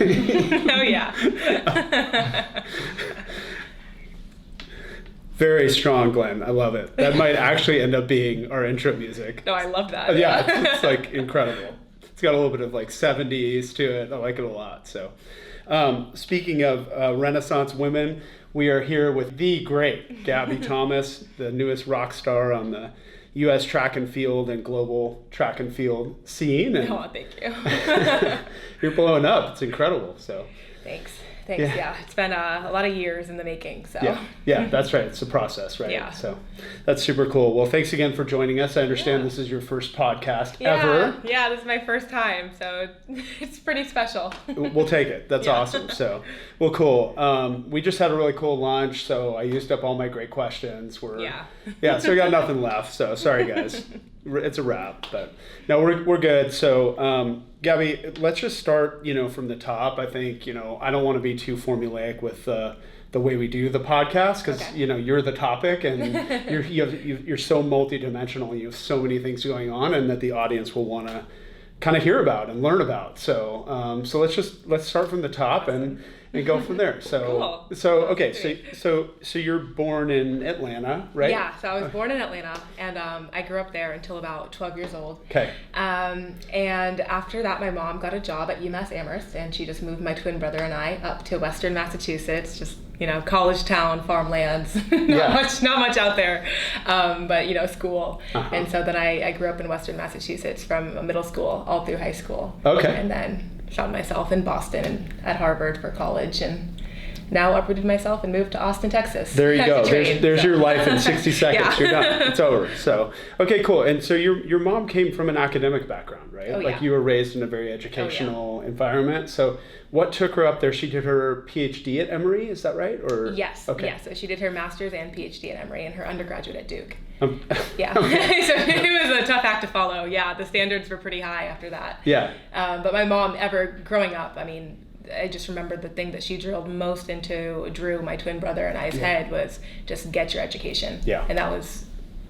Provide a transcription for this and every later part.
Oh, yeah. Very strong, Glenn. I love it. That might actually end up being our intro music. No, I love that. Yeah, it's like incredible. It's got a little bit of like 70s to it. I like it a lot. So speaking of Renaissance women, we are here with the great Gabby Thomas, the newest rock star on the US track and field and global track and field scene. And oh, thank you. you're blowing up. It's incredible. So Thanks. Yeah. It's been a lot of years in the making. So yeah, that's right. It's a process, right? Yeah. So that's super cool. Well, thanks again for joining us. I understand this is your first podcast ever. Yeah, this is my first time, so it's pretty special. We'll take it. That's awesome. So, well, cool. We just had a really cool lunch, so I used up all my great questions. So we got nothing left. So sorry, guys. It's a wrap, but no, we're good. So, Gabby, let's just start, from the top. I think, I don't want to be too formulaic with the way we do the podcast because, you're the topic and you're so multidimensional. You have so many things going on and that the audience will want to kind of hear about and learn about. So, let's start from the top and go from there. So, cool. So you're born in Atlanta, right? Yeah, so I was born in Atlanta, and I grew up there until about 12 years old. Okay. And after that, my mom got a job at UMass Amherst, and she just moved my twin brother and I up to Western Massachusetts, just college town, farmlands, not much out there, but school. Uh-huh. And so then I grew up in Western Massachusetts from middle school all through high school. Okay. And then found myself in Boston and at Harvard for college, and now uprooted myself and moved to Austin, Texas. There you go. There's your life in 60 seconds. Yeah. You're done. It's over. So, okay, cool. And so your mom came from an academic background, right? Oh, like you were raised in a very educational environment. So what took her up there? She did her PhD at Emory, is that right? Or Yes. Okay. Yes. So she did her master's and PhD at Emory and her undergraduate at Duke. Yeah. Okay. So it was a tough act to follow. Yeah, the standards were pretty high after that. Yeah. But my mom, growing up, I just remember the thing that she drilled most into Drew, my twin brother, and I's head was just get your education. Yeah. And that was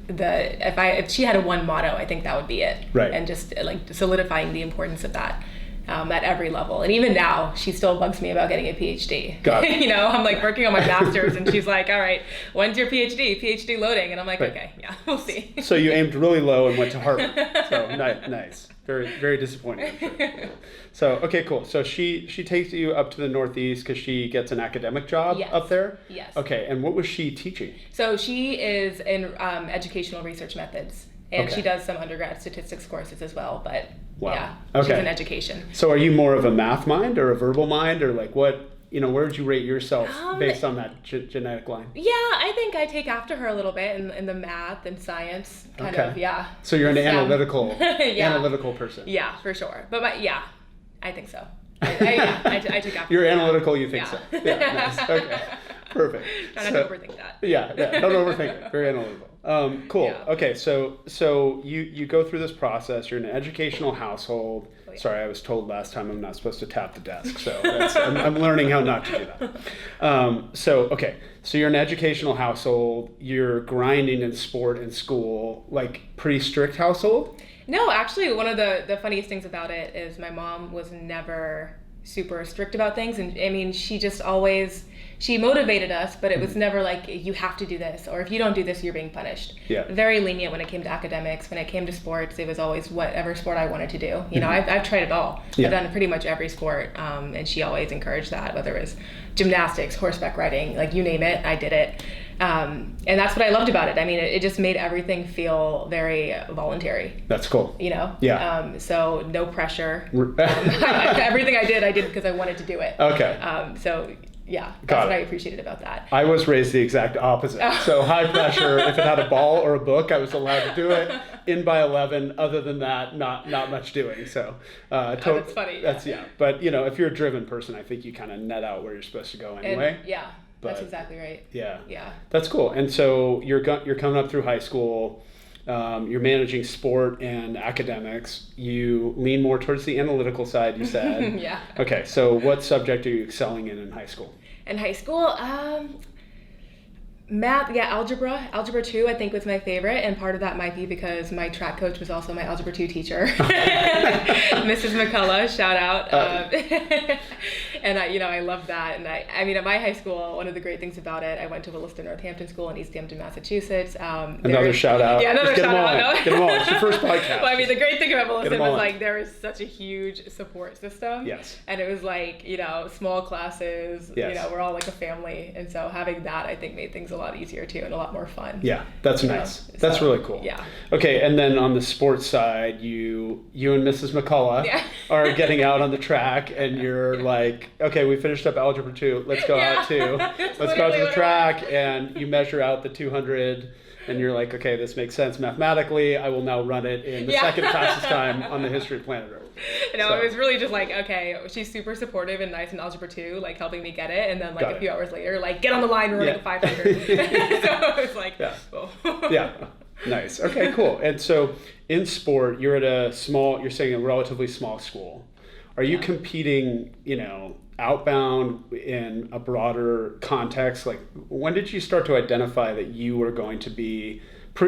if she had a one motto, I think that would be it. Right. And just like solidifying the importance of that. At every level. And even now, she still bugs me about getting a PhD. Got it. I'm like working on my master's and she's like, all right, when's your PhD? PhD loading. And I'm like, okay, yeah, we'll see. So you aimed really low and went to Harvard. So nice. Very, very disappointing. I'm sure. So, okay, cool. So she takes you up to the Northeast because she gets an academic job up there? Yes. Okay, and what was she teaching? So she is in educational research methods. And she does some undergrad statistics courses as well, but she's in education. So are you more of a math mind or a verbal mind, or like what, where would you rate yourself based on that genetic line? Yeah, I think I take after her a little bit in the math and science kind of, So you're an analytical person. Yeah, for sure. But I think so. I take after You're her. analytical, you think so. Yeah, nice. Okay, perfect. Try not to overthink that. Yeah, don't overthink it. Very analytical. Cool. Yeah. Okay, so you go through this process. You're in an educational household. Oh, yeah. Sorry, I was told last time I'm not supposed to tap the desk, so I'm learning how not to do that. So you're in an educational household. You're grinding in sport and school, like pretty strict household? No, actually, one of the funniest things about it is my mom was never super strict about things, and she just always. She motivated us, but it was never like, you have to do this, or if you don't do this, you're being punished. Yeah. Very lenient when it came to academics. When it came to sports, it was always whatever sport I wanted to do. I've tried it all. Yeah. I've done pretty much every sport, and she always encouraged that, whether it was gymnastics, horseback riding, like you name it, I did it. And that's what I loved about it. It just made everything feel very voluntary. That's cool. Yeah. So no pressure. Everything I did because I wanted to do it. Okay. Yeah, that's what I appreciated about that. I was raised the exact opposite. So high pressure, if it had a ball or a book, I was allowed to do it. In by 11, other than that, not much doing. So that's funny. But if you're a driven person, I think you kind of net out where you're supposed to go anyway. That's exactly right. Yeah. That's cool. And so you're coming up through high school. You're managing sport and academics. You lean more towards the analytical side, you said. Yeah. Okay, so what subject are you excelling in high school? In high school, Math, yeah, algebra. Algebra 2, I think, was my favorite, and part of that might be because my track coach was also my algebra 2 teacher. Mrs. McCullough, shout out. And I loved that. And I mean, at my high school, one of the great things about it, I went to Williston Northampton School in East Hampton, Massachusetts. Another shout out. Yeah, another shout out. Get them all. It's your first podcast. Well, I mean, the great thing about Williston was like there was such a huge support system. Yes. And it was like, small classes, yes. We're all like a family. And so having that, I think, made things a lot easier too and a lot more fun. Yeah, that's nice. That's really cool. Yeah. Okay, and then on the sports side, you and Mrs. McCullough are getting out on the track, and you're like, okay, we finished up algebra 2. Let's go out too. Let's go out to the track, and you measure out the 200. And you're like, okay, this makes sense mathematically. I will now run it in the second fastest time on the history of planet Earth. It was really just like, okay, she's super supportive and nice in algebra 2, like helping me get it. And then like a few hours later, like, get on the line, we're running 500. So it was like, yeah. Nice. Okay, cool. And so in sport, you're at you're saying a relatively small school. Are you competing, outbound in a broader context? Like, when did you start to identify that you were going to be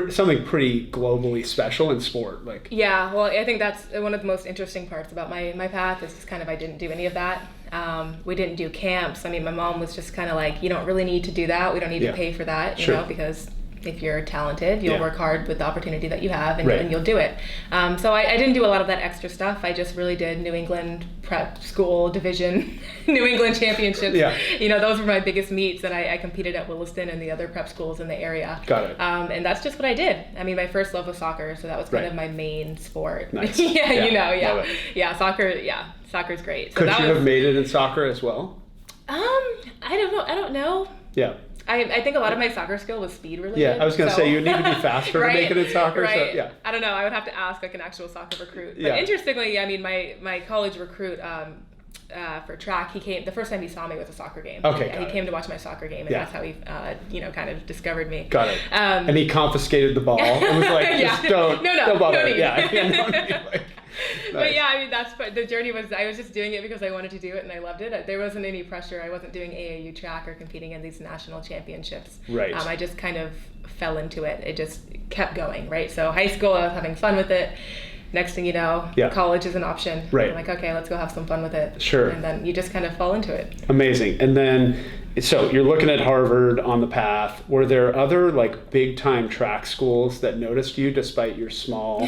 something pretty globally special in sport? Like, yeah, well, I think that's one of the most interesting parts about my path is kind of I didn't do any of that. We didn't do camps. I mean, my mom was just kind of like, you don't really need to do that. We don't need to pay for that, you know, because if you're talented, you'll work hard with the opportunity that you have, and you'll do it. So I didn't do a lot of that extra stuff. I just really did New England prep school division, New England championships. Those were my biggest meets, and I competed at Williston and the other prep schools in the area. Got it. And that's just what I did. I mean, my first love was soccer, so that was kind of my main sport. Nice. Soccer's great. So Could you have made it in soccer as well? I don't know. Yeah. I think a lot of my soccer skill was speed related. Yeah, I was going to say you would need to be faster to make it in soccer. Right. So, yeah. I don't know. I would have to ask like an actual soccer recruit. But interestingly, I mean, my college recruit for track, he came, the first time he saw me was a soccer game. Okay, he came to watch my soccer game, and that's how he, kind of discovered me. Got it. And he confiscated the ball and was like, just don't bother. No need. Yeah. Nice. But yeah, I mean, the journey was, I was just doing it because I wanted to do it and I loved it. There wasn't any pressure. I wasn't doing AAU track or competing in these national championships. Right. I just kind of fell into it. It just kept going, right? So high school, I was having fun with it. Next thing you know, college is an option. Right. I'm like, okay, let's go have some fun with it. Sure. And then you just kind of fall into it. Amazing. And then, so you're looking at Harvard on the path. Were there other like big time track schools that noticed you despite your small,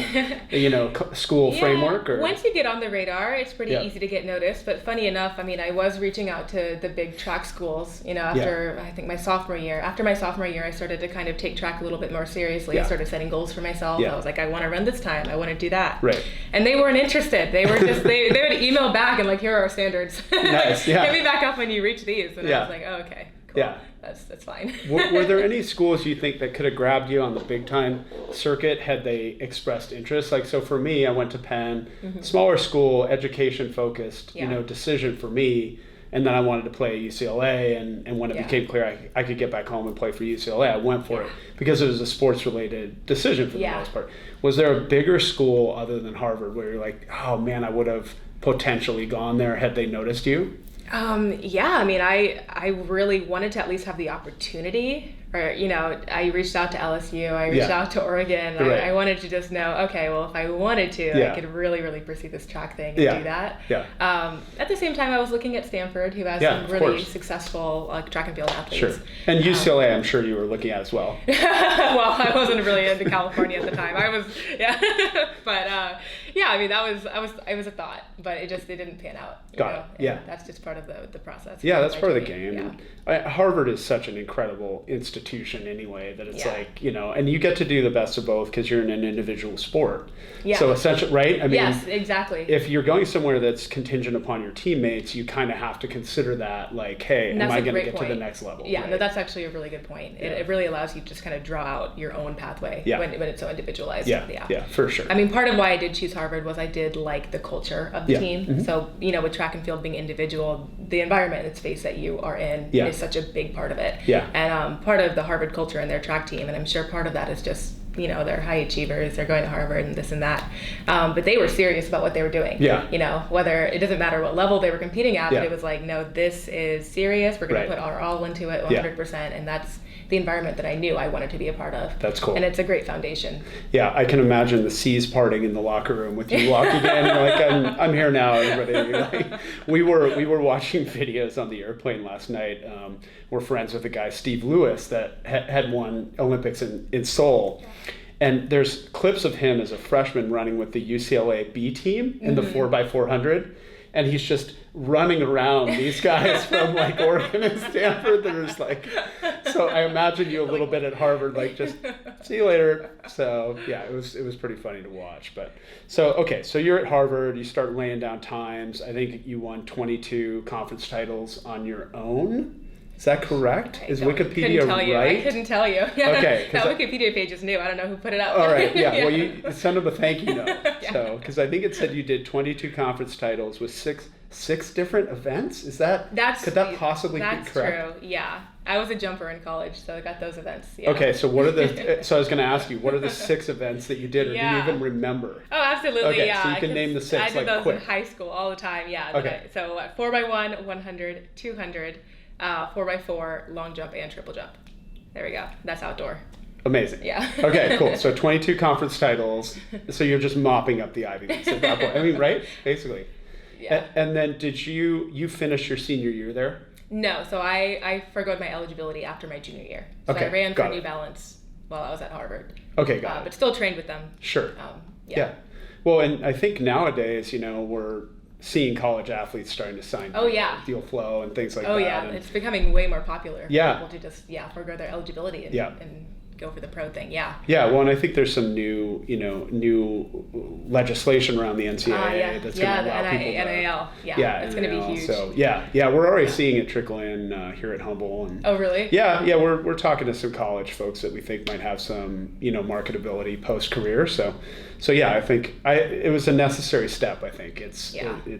school framework? Or? Once you get on the radar, it's pretty easy to get noticed. But funny enough, I mean, I was reaching out to the big track schools, after I think my sophomore year. After my sophomore year, I started to kind of take track a little bit more seriously. I started setting goals for myself. I was like, I want to run this time. I want to do that. Right. And they weren't interested. They were just, they would email back and like, here are our standards. Nice. Yeah. Hit me back up when you reach these. And I was like, oh, okay, cool. Yeah. That's fine. were there any schools you think that could have grabbed you on the big time circuit had they expressed interest? Like, so for me, I went to Penn, smaller school, education focused, decision for me. And then I wanted to play at UCLA, and when it became clear I could get back home and play for UCLA, I went for it because it was a sports-related decision for the most part. Was there a bigger school other than Harvard where you're like, oh man, I would have potentially gone there had they noticed you? I mean, I really wanted to at least have the opportunity. Or, I reached out to LSU, I reached out to Oregon. Right. I wanted to just know, okay, well, if I wanted to, I could really, really pursue this track thing and do that. Yeah. At the same time, I was looking at Stanford, who has some really successful track and field athletes. Sure. And UCLA, I'm sure you were looking at as well. Well, I wasn't really into California at the time. I was, but I mean, it was a thought, but it didn't pan out. Got it. Yeah. That's just part of the process. Yeah, that's part of the game. Yeah. Harvard is such an incredible institution anyway that it's like, and you get to do the best of both because you're in an individual sport. Yeah. So essentially, right? I mean, yes, exactly. If you're going somewhere that's contingent upon your teammates, you kind of have to consider that, like, hey, am I going to get to the next level? Yeah, right? No, that's actually a really good point. It really allows you to just kind of draw out your own pathway when it's so individualized. Yeah, for sure. I mean, part of why I did choose Harvard was I did like the culture of the team. Mm-hmm. So, with track and field being individual, the environment and space that you are in is such a big part of it. Yeah. And part of the Harvard culture and their track team, and I'm sure part of that is just, they're high achievers, they're going to Harvard and this and that. But they were serious about what they were doing. Yeah. Whether it doesn't matter what level they were competing at, but it was like, no, this is serious. We're going to put our all into it 100%. And the environment that I knew I wanted to be a part of. That's cool. And it's a great foundation. Yeah, I can imagine the seas parting in the locker room with you walking in. You're like, I'm here now, everybody. Like, we were watching videos on the airplane last night. We're friends with a guy, Steve Lewis, that had won Olympics in Seoul. And there's clips of him as a freshman running with the UCLA B team in the 4x400. And he's just running around these guys from like Oregon and Stanford. There's like, so I imagine you a little bit at Harvard, like just see you later. So yeah, it was pretty funny to watch. But so, okay, so you're at Harvard, you start laying down times. I think you won 22 conference titles on your own. Is that correct? Is Wikipedia right? I couldn't tell you. Yeah. Okay. That Wikipedia page is new. I don't know who put it up. All right. Yeah. Well, you send them a thank you note. Yeah. So, because I think it said you did 22 conference titles with six different events. Could that possibly be correct? That's true. Yeah. I was a jumper in college, so I got those events. Yeah. Okay. So what are so I was going to ask you, what are the 6 events that you did, or do you even remember? Oh, absolutely. Okay, yeah. So you can name the 6 I did those quick. in high school all the time. Yeah. Okay. So 4x1, 100, 200. 4x4, long jump, and triple jump. There we go. That's outdoor. Amazing. Yeah. Okay, cool. So 22 conference titles. So you're just mopping up the Ivy Leagues at that point. I mean, right? Basically. Yeah. And then did you finish your senior year there? No. So I forgoed my eligibility after my junior year. So Okay, I ran for got New it. Balance while I was at Harvard. Okay, got it. But still trained with them. Sure. Yeah. Well, and I think nowadays, we're seeing college athletes starting to sign Deal Flow and things like that. Oh yeah, and it's becoming way more popular for people to just forgo their eligibility and go for the pro thing. Yeah. Yeah, well, and I think there's some new legislation around the NCAA that's going to allow people to NIL. Yeah, it's going to be huge. So we're already seeing it trickle in here at HUMBL. And oh really? Yeah, we're talking to some college folks that we think might have some marketability post career. So yeah, I think it was a necessary step. I think it's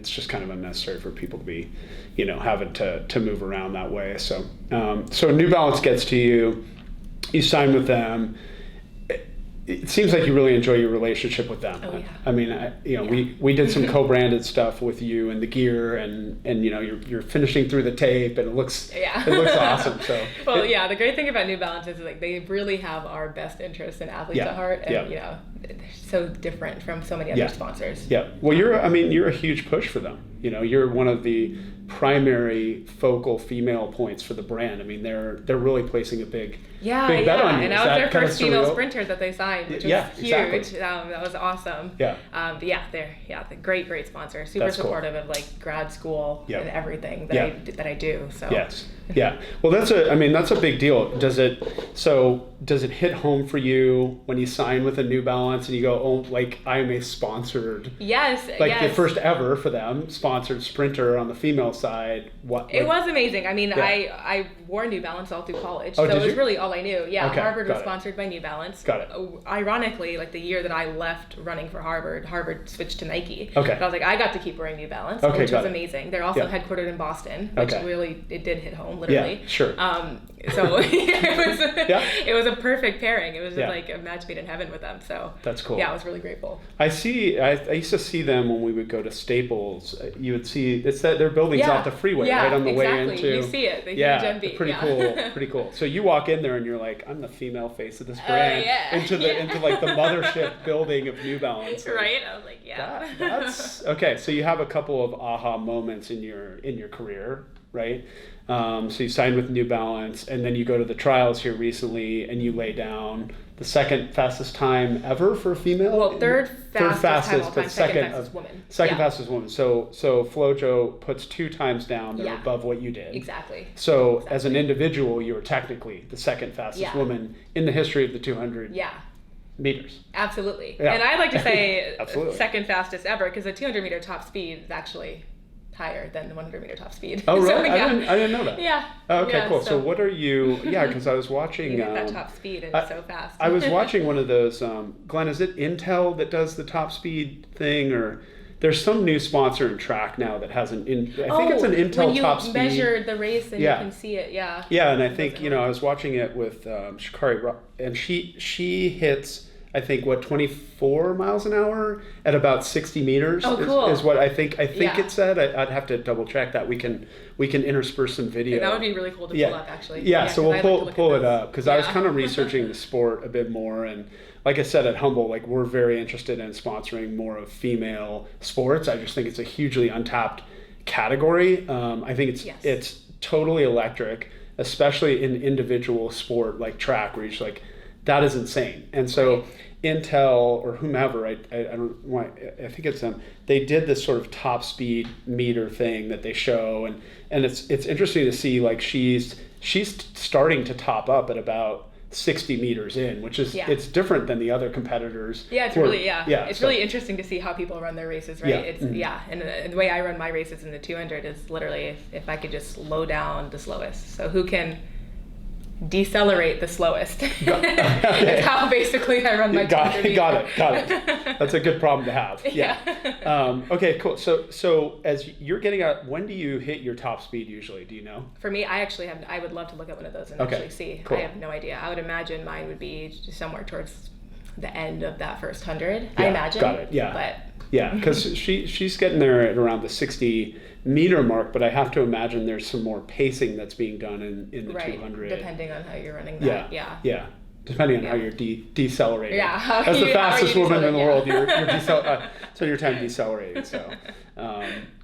just kind of unnecessary for people to be, having to move around that way. So New Balance gets to you, you sign with them. It seems like you really enjoy your relationship with them. Oh, yeah. I mean, we did some co-branded stuff with you and the gear, and you're finishing through the tape, and it looks awesome. So well, the great thing about New Balance is like they really have our best interests and athletes at heart, and they're so different from so many other sponsors. Yeah. Well, you're a huge push for them. You're one of the primary focal female points for the brand. I mean, they're really placing a big bet on you. And I was their first female sprinter that they signed, which was huge. Exactly. That was awesome. Yeah. They're the great sponsor. Super supportive of like grad school and everything that I do. So. Yes. Yeah. Well, that's a big deal. Does it hit home for you when you sign with a New Balance and you go, oh, like I am a sponsored, the first ever for them sponsored sprinter on the female side? It was amazing. I mean, I wore New Balance all through college, so it was really all I knew. Yeah, okay, Harvard was sponsored by New Balance. Got it. Ironically, like the year that I left running for Harvard switched to Nike. Okay. But I was like, I got to keep wearing New Balance, which was amazing. They're also headquartered in Boston, which really it did hit home, literally. Yeah, sure. So it was a perfect pairing. It was just like a match made in heaven with them. So that's cool. Yeah, I was really grateful. I used to see them when we would go to Staples. You would see it's that their building's off the freeway, right on the way into. You see it. The huge MB. Pretty cool. Pretty cool. So you walk in there and you're like, I'm the female face of this brand. Into like the mothership building of New Balance. Right. I was like, that's okay. So you have a couple of aha moments in your career, right? So you signed with New Balance, and then you go to the trials here recently, and you lay down the second fastest time ever for a female. Well, third fastest, but second fastest woman. Second fastest woman. So FloJo puts 2 times down there above what you did. Exactly. So as an individual, you were technically the second fastest woman in the history of the 200. Meters. Absolutely. Yeah. And I'd like to say second fastest ever, because the 200 meter top speed is actually higher than the 100 meter top speed. Oh, really? So, I didn't know that. Yeah. Okay, cool. So what are you, because I was watching. You get that top speed and it's so fast. I was watching one of those, Glenn, is it Intel that does the top speed thing, or there's some new sponsor in track now that has I think it's an Intel top speed. When you measure the race and you can see it, Yeah, and I think, I was watching it with Shikari, and she hits I think 24 miles an hour at about 60 meters. Oh, cool. is what I think it said. I'd have to double check that. We can intersperse some video. Yeah, that would be really cool to pull up, actually. Yeah, so we'll pull it up, because I was kind of researching the sport a bit more, and like I said, at HUMBL, like, we're very interested in sponsoring more of female sports. I just think it's a hugely untapped category. I think it's totally electric, especially in individual sport like track, where you're just like, that is insane. And so Intel or whomever, I think it's them, they did this sort of top speed meter thing that they show, and it's interesting to see, like, she's starting to top up at about 60 meters in, which is it's different than the other competitors. Yeah, it's really interesting to see how people run their races, right? And the way I run my races in the 200 is literally if I could just slow down the slowest. So who can decelerate the slowest? That's how basically I run my 200. Got it. That's a good problem to have. Okay, cool. So as you're getting out, when do you hit your top speed usually? Do you know? For me, I would love to look at one of those and actually see. Cool. I have no idea. I would imagine mine would be somewhere towards the end of that first 100. I imagine. Got it. Yeah. But because she's getting there at around the 60 meter mark, but I have to imagine there's some more pacing that's being done in the 200. Depending on how you're running that. Yeah. Depending on how you're decelerating. Yeah. As the fastest woman in the world, you're so your time decelerating. So,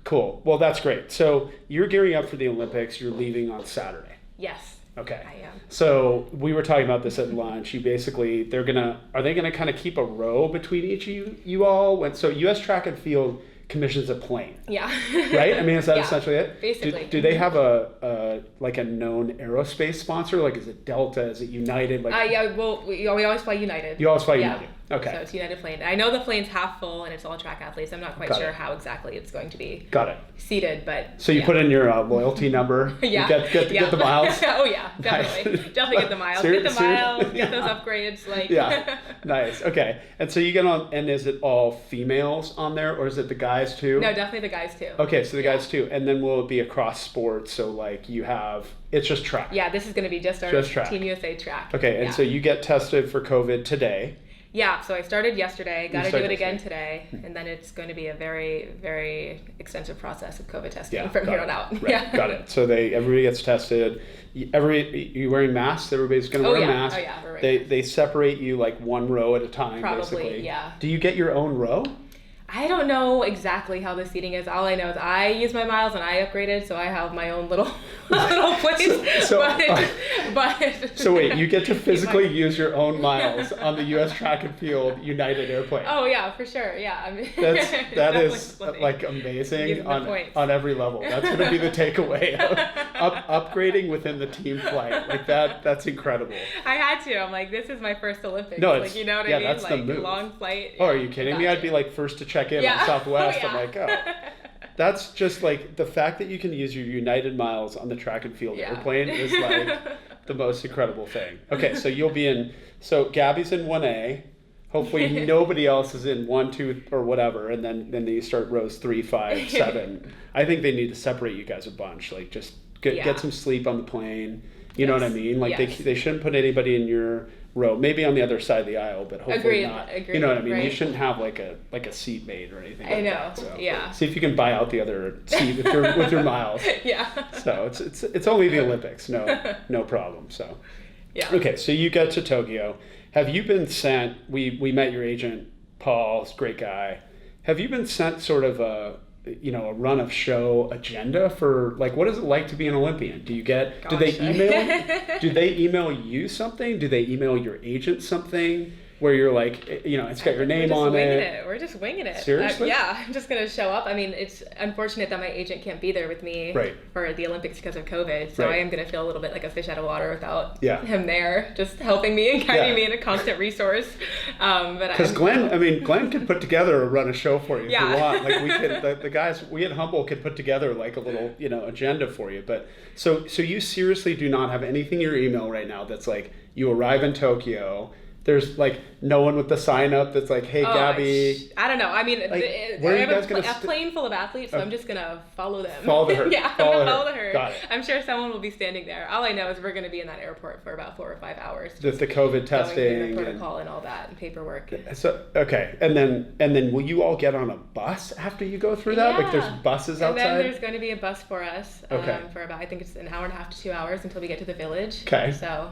cool. Well, that's great. So you're gearing up for the Olympics. You're leaving on Saturday. Yes. Okay. I am. So we were talking about this at lunch. Are they gonna kind of keep a row between each of you all? So US Track and Field commissions a plane. Yeah. Right? I mean, is that essentially it? Basically. Do they have a known aerospace sponsor? Like, is it Delta? Is it United? We always fly United. You always fly United. Okay. So it's United plane. I know the plane's half full and it's all track athletes. I'm not quite sure how exactly it's going to be seated, but so you put in your loyalty number. Yeah. You get the miles. Oh yeah, definitely. Nice. Definitely get the miles. Get the miles. Get those upgrades. Yeah. Nice. Okay. And so you get on, and is it all females on there, or is it the guys too? No, definitely the guys too. Okay, so the guys too, and then will it be across sports? So like it's just track. Yeah, this is going to be just our Team USA track. Okay, and so you get tested for COVID today. Yeah, so I started yesterday, got to do it again today, and then it's going to be a very, very extensive process of COVID testing from here on out. Right. Yeah, got it. So everybody gets tested. You wearing masks? Everybody's going to wear a mask. Oh yeah, we're wearing They separate you like one row at a time, basically. Yeah. Do you get your own row? I don't know exactly how the seating is. All I know is I use my miles and I upgraded, so I have my own little place. So wait, you get to physically use your own miles on the US Track and Field United airplane. Oh yeah, for sure. Yeah, I mean that is like amazing on every level. That's going to be the takeaway of upgrading within the team flight. Like that's incredible. I had to. I'm like, this is my first Olympics. No, you know what I mean? That's like the move. Long flight. Oh, are you kidding me? I'd be like first to check in on Southwest. I'm like, that's just like the fact that you can use your United miles on the track and field airplane is like the most incredible thing. Okay, so you'll be in. So Gabby's in 1A. Hopefully nobody else is in 1, 2, or whatever, and then you start rows 3, 5, 7. I think they need to separate you guys a bunch. Like just get some sleep on the plane. You know what I mean? Like they shouldn't put anybody in your row, maybe on the other side of the aisle, but hopefully not. You know what I mean? Right. You shouldn't have like a seat mate or anything. I know. That, so. See if you can buy out the other seat with your miles. Yeah. So it's only the Olympics, no problem. So. Yeah. Okay, so you get to Tokyo. Have you been sent? We met your agent, Paul. He's a great guy. Have you been sent sort of a run of show agenda for like, what is it like to be an Olympian? Do they email you something? Do they email your agent something where you're like, it's got your name on it? We're just winging it. Seriously? I'm just going to show up. I mean, it's unfortunate that my agent can't be there with me for the Olympics because of COVID. So I am going to feel a little bit like a fish out of water without him there, just helping me and guiding me in a constant resource. Because Glenn could put together a run of show for you if you want. Like we could, the guys, we at HUMBL could put together like a little, agenda for you. But so you seriously do not have anything in your email right now that's like, you arrive in Tokyo, there's like no one with the sign up that's like, hey, Gabby. I don't know. I mean, like, I have a plane full of athletes, so I'm just going to follow them. Follow the herd. Yeah, I'm going to follow the herd. Got it. I'm sure someone will be standing there. All I know is we're going to be in that airport for about 4 or 5 hours. Just the COVID testing. Going through the protocol and all that and paperwork. So, okay. And then will you all get on a bus after you go through that? Yeah. Like there's buses outside? And then there's going to be a bus for us for about, I think it's an hour and a half to 2 hours until we get to the village. Okay. So...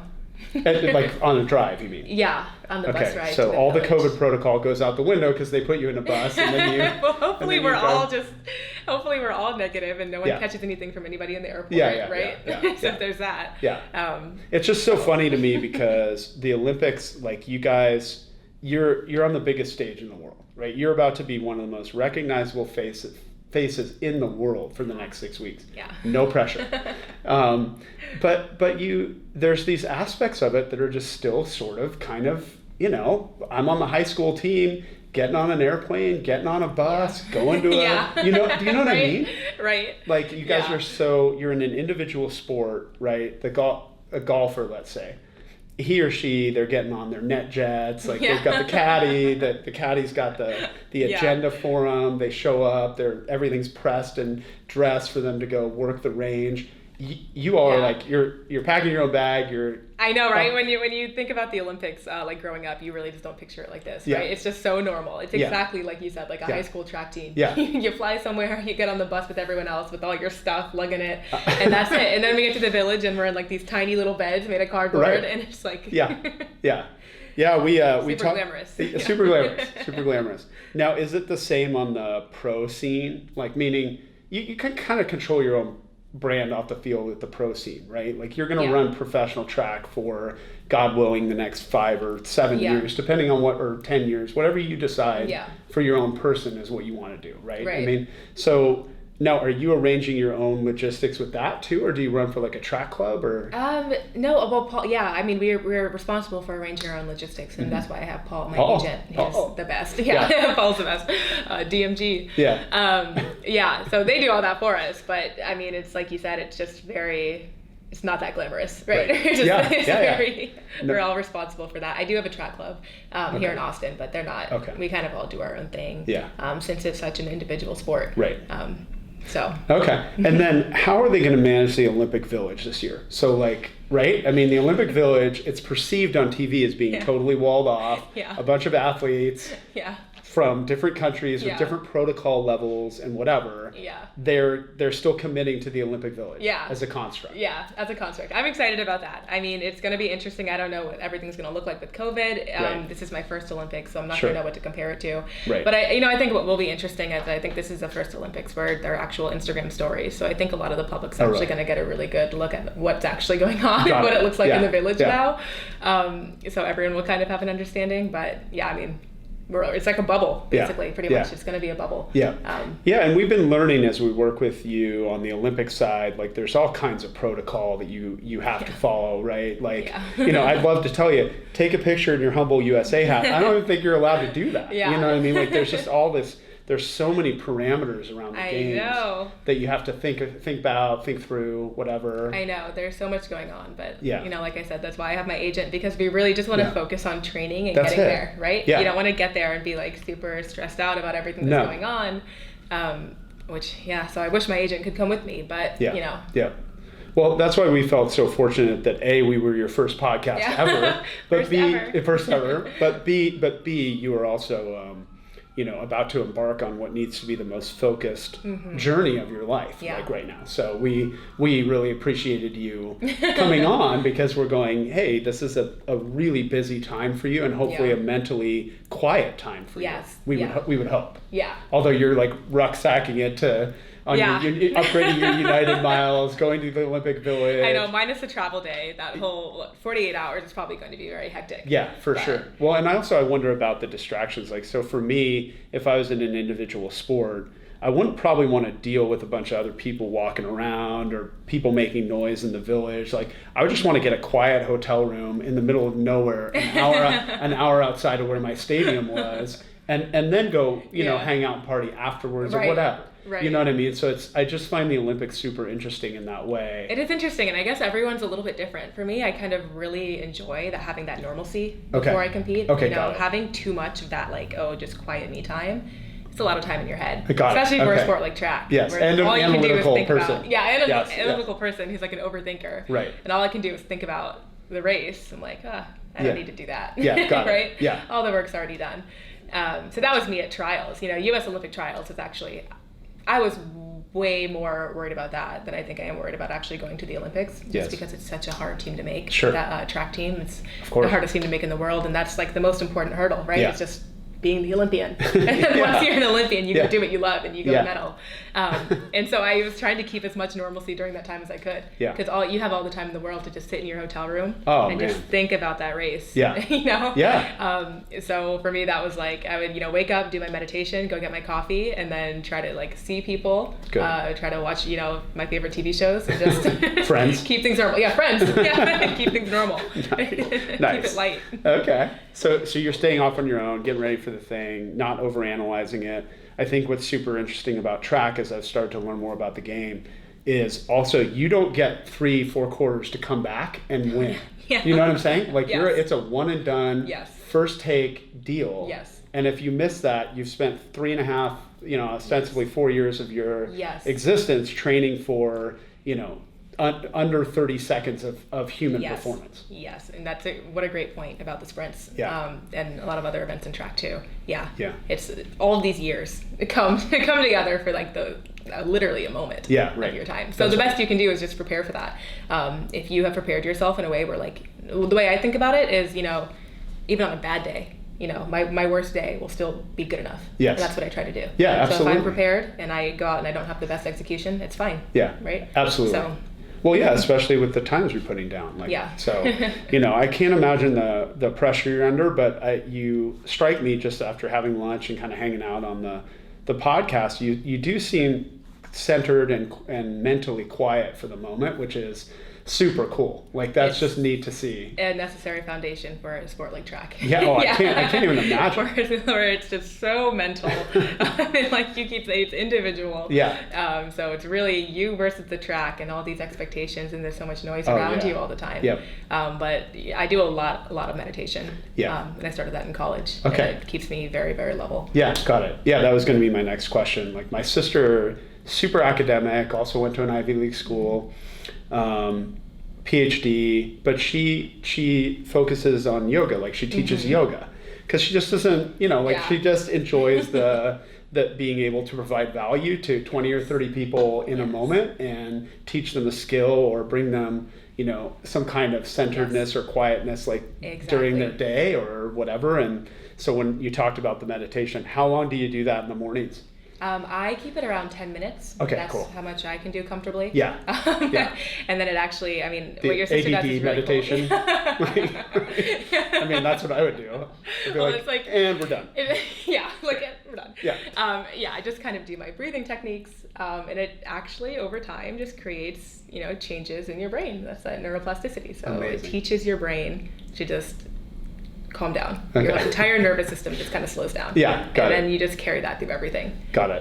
And, like on a drive, you mean? Yeah, on the bus ride. So all the COVID protocol goes out the window because they put you in a bus, and then you. Well, hopefully we're all negative, and no one catches anything from anybody in the airport, right? Yeah, So there's that. Yeah. It's just so funny to me because the Olympics, like you guys, you're on the biggest stage in the world, right? You're about to be one of the most recognizable faces in the world for the next 6 weeks. Yeah. No pressure. But there's these aspects of it that are just still sort of kind of, I'm on the high school team, getting on an airplane, getting on a bus, going to do you know what I mean? Right. Like you guys you're in an individual sport, right? A golfer, let's say. He or she, they're getting on their net jets, like they've got the caddy, the caddy's got the agenda for them, they show up, everything's pressed and dressed for them to go work the range. You all are like, you're packing your own bag, I know, right? When you think about the Olympics, like growing up, you really just don't picture it like this, right? It's just so normal. It's exactly like you said, like a high school track team. Yeah. You fly somewhere, you get on the bus with everyone else with all your stuff, lugging it, and that's it. And then we get to the village and we're in like these tiny little beds made of cardboard, and it's like... Yeah, we talk... Glamorous. Super glamorous. Super glamorous. Now, is it the same on the pro scene? Like, meaning you can kind of control your own brand off the field with the pro scene, right? Like you're going to run professional track for, God willing, the next 5 or 7 years, depending on or 10 years, whatever you decide for your own person is what you want to do, right? I mean, so now are you arranging your own logistics with that too, or do you run for like a track club or? No, well, Paul, I mean, we're responsible for arranging our own logistics, and that's why I have Paul, my agent. He's the best. Paul's the best. DMG. So they do all that for us, but I mean, it's like you said, it's just it's not that glamorous, right? We're all responsible for that. I do have a track club here in Austin, but they're not. Okay. We kind of all do our own thing. Since it's such an individual sport. Right. Okay. And then how are they going to manage the Olympic Village this year? So like, right? I mean, the Olympic Village, it's perceived on TV as being totally walled off. A bunch of athletes. From different countries with different protocol levels and whatever, they're still committing to the Olympic Village as a construct. As a construct. I'm excited about that. I mean, it's going to be interesting. I don't know what everything's going to look like with COVID. This is my first Olympics, so I'm not going to know what to compare it to. But I think what will be interesting is I think this is the first Olympics where there are actual Instagram stories. So I think a lot of the public's actually going to get a really good look at what's actually going on and what it looks like in the village now. So everyone will kind of have an understanding. But I mean, it's like a bubble, basically, pretty much. It's going to be a bubble. And we've been learning as we work with you on the Olympic side, like there's all kinds of protocol that you have to follow, right? Like, I'd love to tell you, take a picture in your HUMBL USA hat. I don't even think you're allowed to do that. You know what I mean? Like there's just all this, there's so many parameters around the games that you have to think about, think through, whatever. I know, there's so much going on, but like I said, that's why I have my agent, because we really just want to focus on training and getting there, right? You don't want to get there and be like super stressed out about everything that's going on. So I wish my agent could come with me, but Well, that's why we felt so fortunate that A, we were your first podcast ever, but first ever, but B, you were also about to embark on what needs to be the most focused journey of your life, like right now. So we really appreciated you coming on, because we're going, hey, this is a really busy time for you, and hopefully a mentally quiet time for you. We would hope. Although you're like rucksacking it to upgrading your United miles, going to the Olympic Village. I know, minus the travel day, that whole 48 hours is probably going to be very hectic. Sure. Well, and I wonder about the distractions. Like, so for me, if I was in an individual sport, I wouldn't probably want to deal with a bunch of other people walking around or people making noise in the village. Like, I would just want to get a quiet hotel room in the middle of nowhere, an hour outside of where my stadium was, and then go, hang out and party afterwards or whatever. Right. You know what I mean? So I just find the Olympics super interesting in that way. It is interesting, and I guess everyone's a little bit different. For me, I kind of really enjoy having that normalcy before I compete. Okay, you know, having too much of that, like, just quiet me time. It's a lot of time in your head, got especially for a sport like track. Yes, and all an you can do is think person. about. Yeah, and an analytical person who's like an overthinker. Right. And all I can do is think about the race. I'm like, I don't need to do that. Yeah, got right? it. Yeah. All the work's already done. So that was me at trials. You know, US Olympic trials is actually, I was way more worried about that than I think I am worried about actually going to the Olympics. Just because it's such a hard team to make. Sure. That track team, it's the hardest team to make in the world, and that's like the most important hurdle, right? Yeah. It's just being the Olympian. And then once you're an Olympian, you go do what you love and you go to medal. And so I was trying to keep as much normalcy during that time as I could. Because you have all the time in the world to just sit in your hotel room and just think about that race. You know? So for me, that was like, I would, wake up, do my meditation, go get my coffee, and then try to like see people, try to watch, my favorite TV shows and just Friends. Keep things normal. Yeah, Friends. Keep things normal. Nice. Keep it light. Okay. So you're staying off on your own, getting ready for the thing, not overanalyzing it. I think what's super interesting about track, as I've started to learn more about the game, is also you don't get 3-4 quarters to come back and win. You know what I'm saying? Like it's a one and done, first take deal. And if you miss that, you've spent 3.5, ostensibly 4 years of your existence training for, under 30 seconds of human performance. Yes, and what a great point about the sprints. And a lot of other events in track too. It's all of these years come together for like literally a moment of your time. So the best you can do is just prepare for that. If you have prepared yourself in a way where, like, the way I think about it is, even on a bad day, my worst day will still be good enough. And that's what I try to do. Absolutely. So if I'm prered and I go out and I don't have the best execution, it's fine. Right? Absolutely. So, well, especially with the times you're putting down. So, I can't imagine the pressure you're under, but you strike me just after having lunch and kind of hanging out on the podcast, you do seem centered and mentally quiet for the moment, which is super cool. Like, that's just neat to see. A necessary foundation for a sport like track. I can't even imagine. Where it's just so mental. Like you keep saying, it's individual. So it's really you versus the track and all these expectations, and there's so much noise around you all the time. But I do a lot of meditation. And I started that in college. Okay. And it keeps me very, very level. Got it. That was going to be my next question. Like, my sister, super academic, also went to an Ivy League school. PhD, but she focuses on yoga. Like, she teaches yoga because she just doesn't, she just enjoys the being able to provide value to 20 or 30 people in a moment and teach them a skill or bring them, some kind of centeredness or quietness, like during their day or whatever. And so when you talked about the meditation, how long do you do that in the mornings? I keep it around 10 minutes. Okay, That's cool. how much I can do comfortably. And then it actually, what your sister does is really meditation. Cool. That's what I would do. I'd be it's like, and we're done. We're done. I just kind of do my breathing techniques, and it actually over time just creates, changes in your brain. That's that neuroplasticity. So it teaches your brain to just calm down. Your entire nervous system just kind of slows down. And then you just carry that through everything.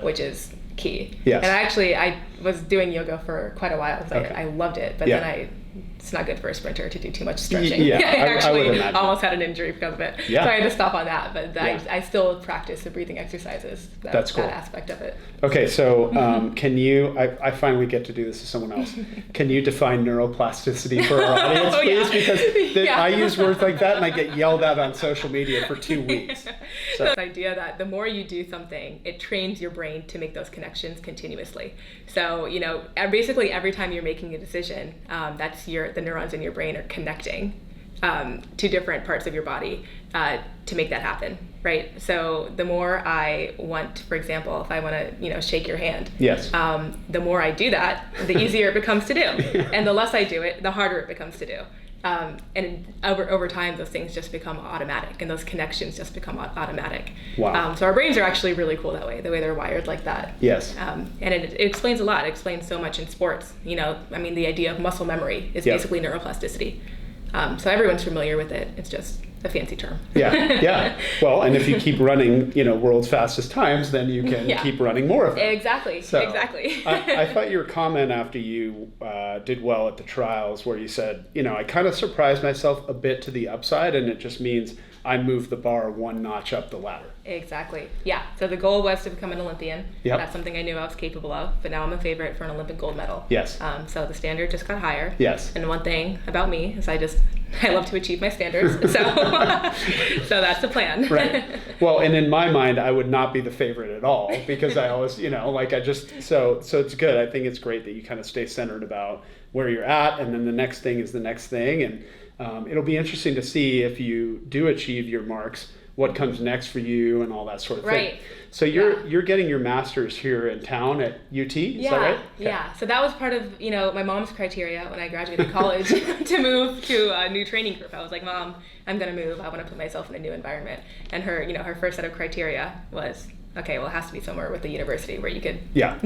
Which is key. And I was doing yoga for quite a while because I loved it, but then it's not good for a sprinter to do too much stretching. I actually almost had an injury because of it. So I had to stop on that, but I still practice the breathing exercises. That's cool. That aspect of it. Okay, so can you, I finally get to do this to someone else. Can you define neuroplasticity for our audience, please? Because I use words like that and I get yelled at on social media for 2 weeks. So this idea that the more you do something, it trains your brain to make those connections continuously. So, basically every time you're making a decision, that's the neurons in your brain are connecting to different parts of your body to make that happen, right? So the more I want, for example, if I want to, shake your hand, the more I do that, the easier it becomes to do. And the less I do it, the harder it becomes to do. And over time, those things just become automatic, and those connections just become automatic. Wow. So our brains are actually really cool that way, the way they're wired like that. And it explains a lot. It explains so much in sports. The idea of muscle memory is basically neuroplasticity. So everyone's familiar with it. It's just a fancy term. Yeah. Well, and if you keep running, world's fastest times, then you can keep running more of it. Exactly. I thought your comment after you did well at the trials, where you said, I kind of surprised myself a bit to the upside, and it just means I moved the bar one notch up the ladder. Exactly. Yeah. So the goal was to become an Olympian. Yep. That's something I knew I was capable of, but now I'm a favorite for an Olympic gold medal. Yes. So the standard just got higher. Yes. And one thing about me is I love to achieve my standards. So so that's the plan. Right. Well, and in my mind, I would not be the favorite at all, because I always, so it's good. I think it's great that you kind of stay centered about where you're at, and then the next thing is the next thing. And it'll be interesting to see if you do achieve your marks, what comes next for you and all that sort of thing. Right. So you're getting your master's here in town at UT, is that right? Okay. Yeah. So that was part of, my mom's criteria when I graduated college to move to a new training group. I was like, Mom, I'm going to move. I want to put myself in a new environment. And her, her first set of criteria was, okay, well, it has to be somewhere with a university where you could get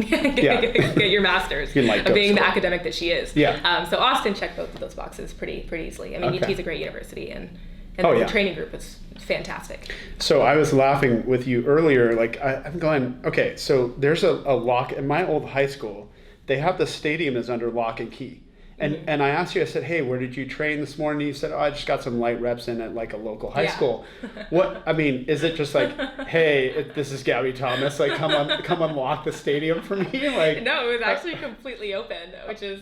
your master's of being the academic that she is. Yeah. So Austin checked both of those boxes pretty easily. I mean, UT's a great university, and the training group is fantastic. So I was laughing with you earlier, I'm going, okay, so there's a lock in my old high school. They have the stadium is under lock and key. And I asked you, I said, hey, where did you train this morning? You said, I just got some light reps in at a local high school. Is it just hey, this is Gabby Thomas, come unlock the stadium for me? No, it was actually completely open, which is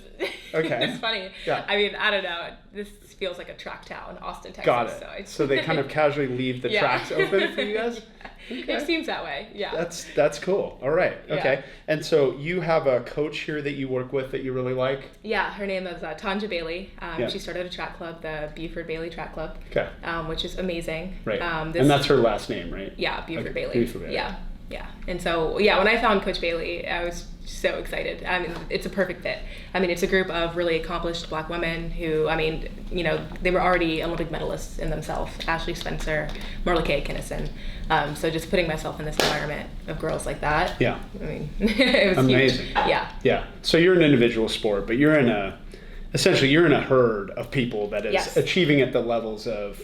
it's funny. Yeah. I mean, I don't know. This feels like a track town, Austin, Texas. Got it. So they kind of casually leave the tracks open for you guys? Okay. It seems that way, yeah. That's cool. All right, okay. Yeah. And so you have a coach here that you work with that you really like? Yeah, her name is Tanja Bailey. She started a track club, the Buford Bailey Track Club, which is amazing. Right, and that's her last name, right? Yeah, Buford Bailey. Buford Bailey. Yeah. And so, when I found Coach Bailey, I was so excited. I mean, it's a perfect fit. I mean, it's a group of really accomplished Black women who, they were already Olympic medalists in themselves. Ashley Spencer, Marla Kay Kinnison. So just putting myself in this environment of girls like that. Yeah. I mean, it was amazing. Huge. Yeah. Yeah. So you're an individual sport, but you're in a herd of people that is achieving at the levels of,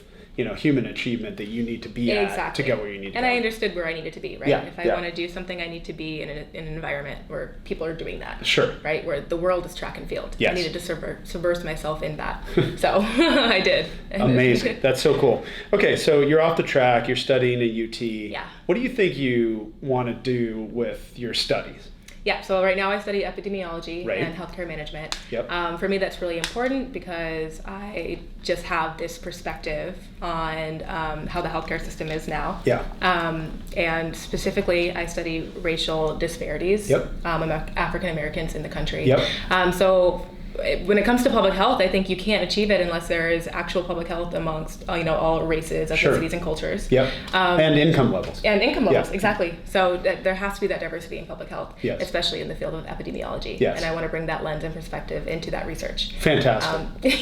human achievement that you need to be at to get where you need to go. And I understood where I needed to be, right? Yeah, if I want to do something, I need to be in an environment where people are doing that. Sure. Right? Where the world is track and field. Yes. I needed to submerge myself in that. So I did. Amazing. That's so cool. Okay, so you're off the track, you're studying at UT. Yeah. What do you think you want to do with your studies? Yeah, so right now I study epidemiology and healthcare management. Yep. For me, that's really important because I just have this perspective on how the healthcare system is now. Yeah. And specifically, I study racial disparities among African Americans in the country. Yep. So when it comes to public health, I think you can't achieve it unless there is actual public health amongst all races, ethnicities, and cultures. Yep. And income levels. Exactly. So there has to be that diversity in public health, especially in the field of epidemiology. Yes. And I want to bring that lens and perspective into that research. Fantastic.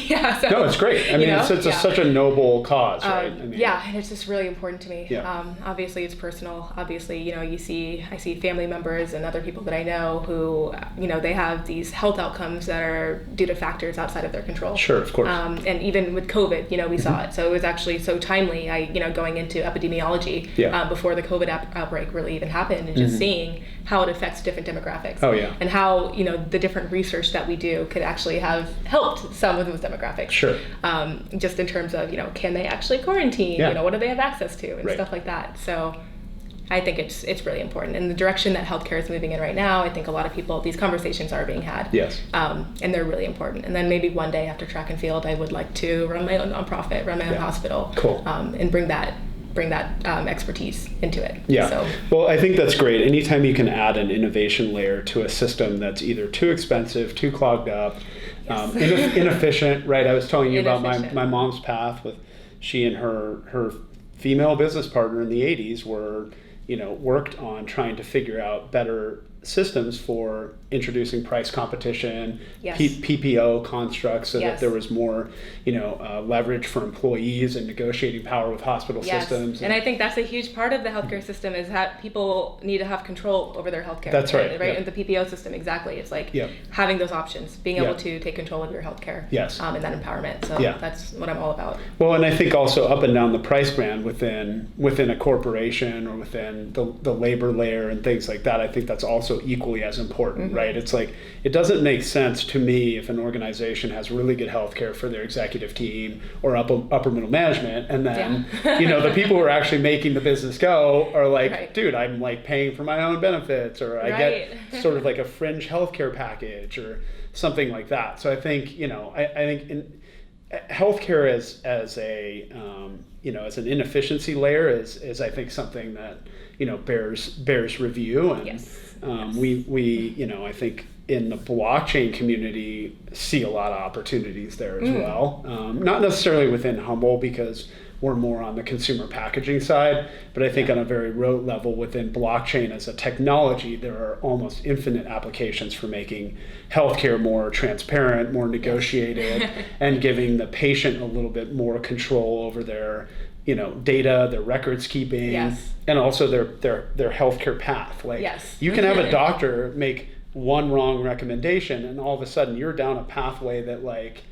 So, no, it's great. I mean, it's such a noble cause, right? And it's just really important to me. Yeah. Obviously, it's personal. Obviously, I see family members and other people that I know who, they have these health outcomes that are due to factors outside of their control. Sure, of course. And even with COVID, we saw it. So it was actually so timely, going into epidemiology before the COVID outbreak really even happened, and just seeing how it affects different demographics. Oh, yeah. And how, the different research that we do could actually have helped some of those demographics. Sure. Just in terms of, can they actually quarantine? Yeah. What do they have access to? And stuff like that. So I think it's really important. And the direction that healthcare is moving in right now, I think a lot of people, these conversations are being had. Yes. And they're really important. And then maybe one day after track and field, I would like to run my own nonprofit, run my own hospital. Cool. And bring that expertise into it. Yeah. So. Well, I think that's great. Anytime you can add an innovation layer to a system that's either too expensive, too clogged up, inefficient, right? I was telling you about my mom's path with she and her female business partner in the 80s were, worked on trying to figure out better systems for introducing price competition, yes. PPO constructs, so yes. that there was more, leverage for employees and negotiating power with hospital yes. systems. And I think that's a huge part of the healthcare system is that people need to have control over their healthcare. That's right. Right. Yep. And the PPO system, exactly. It's like yep. having those options, being yep. able to take control of your healthcare. Yes. And that empowerment. So yeah. that's what I'm all about. Well, and I think also up and down the price band within a corporation or within the labor layer and things like that, I think that's also equally as important, mm-hmm. right? It's like, it doesn't make sense to me if an organization has really good healthcare for their executive team or upper middle management, and then yeah. The people who are actually making the business go are like, right. dude, I'm like paying for my own benefits, or I right. get sort of like a fringe healthcare package or something like that. So I think, I think in healthcare as an inefficiency layer is I think something that bears review, and yes. We I think in the blockchain community see a lot of opportunities there as well. Not necessarily within HUMBL, because we're more on the consumer packaging side, but I think on a very rote level within blockchain as a technology, there are almost infinite applications for making healthcare more transparent, more negotiated, and giving the patient a little bit more control over their data, their records keeping, yes. and also their healthcare path. Like yes. you can have a doctor make one wrong recommendation, and all of a sudden you're down a pathway that like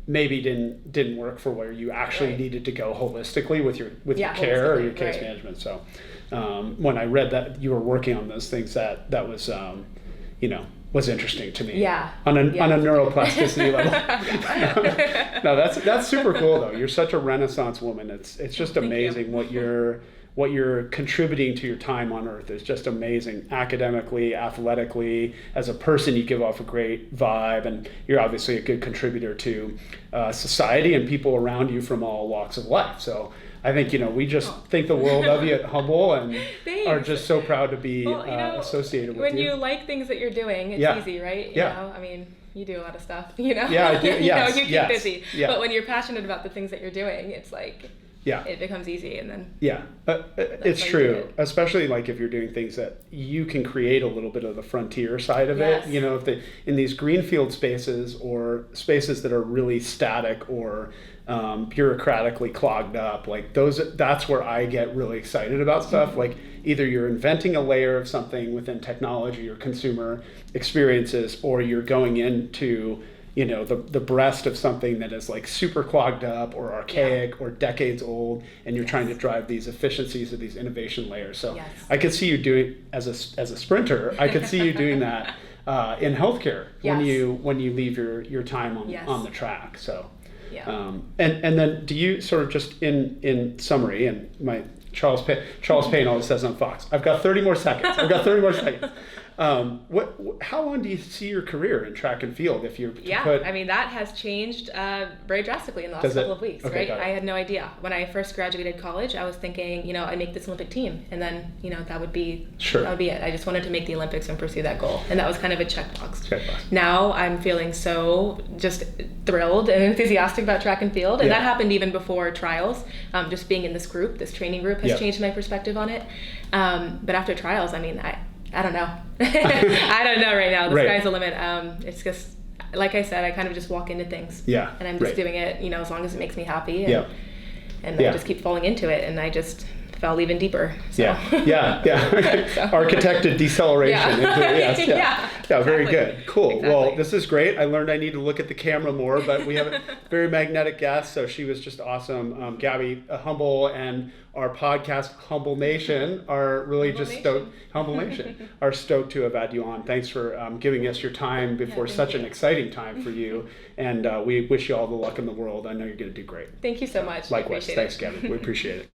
maybe didn't work for where you actually right. needed to go holistically with your care or your case right. management. So when I read that you were working on those things, that was was interesting to me. Yeah. On a neuroplasticity level. No, that's super cool though. You're such a Renaissance woman. It's just amazing what you're contributing to your time on Earth is just amazing. Academically, athletically, as a person, you give off a great vibe, and you're obviously a good contributor to society and people around you from all walks of life. So I think, we just think the world of you at HUMBL, and Thanks. are just so proud to be associated with when you. When you like things that you're doing, it's yeah. easy, right? Yeah. I mean, you do a lot of stuff, Yeah, I do. Yes. You keep yes. busy. Yeah. But when you're passionate about the things that you're doing, it's like, yeah. it becomes easy, and then it's true, especially like if you're doing things that you can create a little bit of the frontier side of yes. it. If in these greenfield spaces or spaces that are really static or bureaucratically clogged up, like that's where I get really excited about stuff. Mm-hmm. Like either you're inventing a layer of something within technology or consumer experiences, or you're going into the breast of something that is like super clogged up or archaic yeah. or decades old, and you're yes. trying to drive these efficiencies of these innovation layers. So yes. I could see you doing, as a sprinter, I could see you doing that in healthcare yes. when you leave your time on the track. So yeah. And then do you sort of just in summary, and my Charles Payne always says on Fox, I've got 30 more seconds. How long do you see your career in track and field if you're I mean, that has changed very drastically in the last couple of weeks, okay, right? I had no idea. When I first graduated college, I was thinking, I make this Olympic team, and then, that would be it. I just wanted to make the Olympics and pursue that goal, and that was kind of a checkbox. Now I'm feeling so just thrilled and enthusiastic about track and field, and that happened even before trials. Just being in this training group has changed my perspective on it. But after trials, I mean, I don't know. I don't know right now. The sky's the limit. It's just, like I said, I kind of just walk into things. Yeah. And I'm just doing it, as long as it makes me happy. And, and I just keep falling into it, and I just fell even deeper. So. Yeah. So. Architected deceleration. Yeah, very good. Cool. Exactly. Well, this is great. I learned I need to look at the camera more, but we have a very magnetic guest, so she was just awesome. Gabby, HUMBL, and our podcast, HUMBL Nation, are really HUMBL Nation, are stoked to have had you on. Thanks for giving us your time before such an exciting time for you, and we wish you all the luck in the world. I know you're going to do great. Thank you so much. Likewise. Thanks, Gabby. We appreciate it.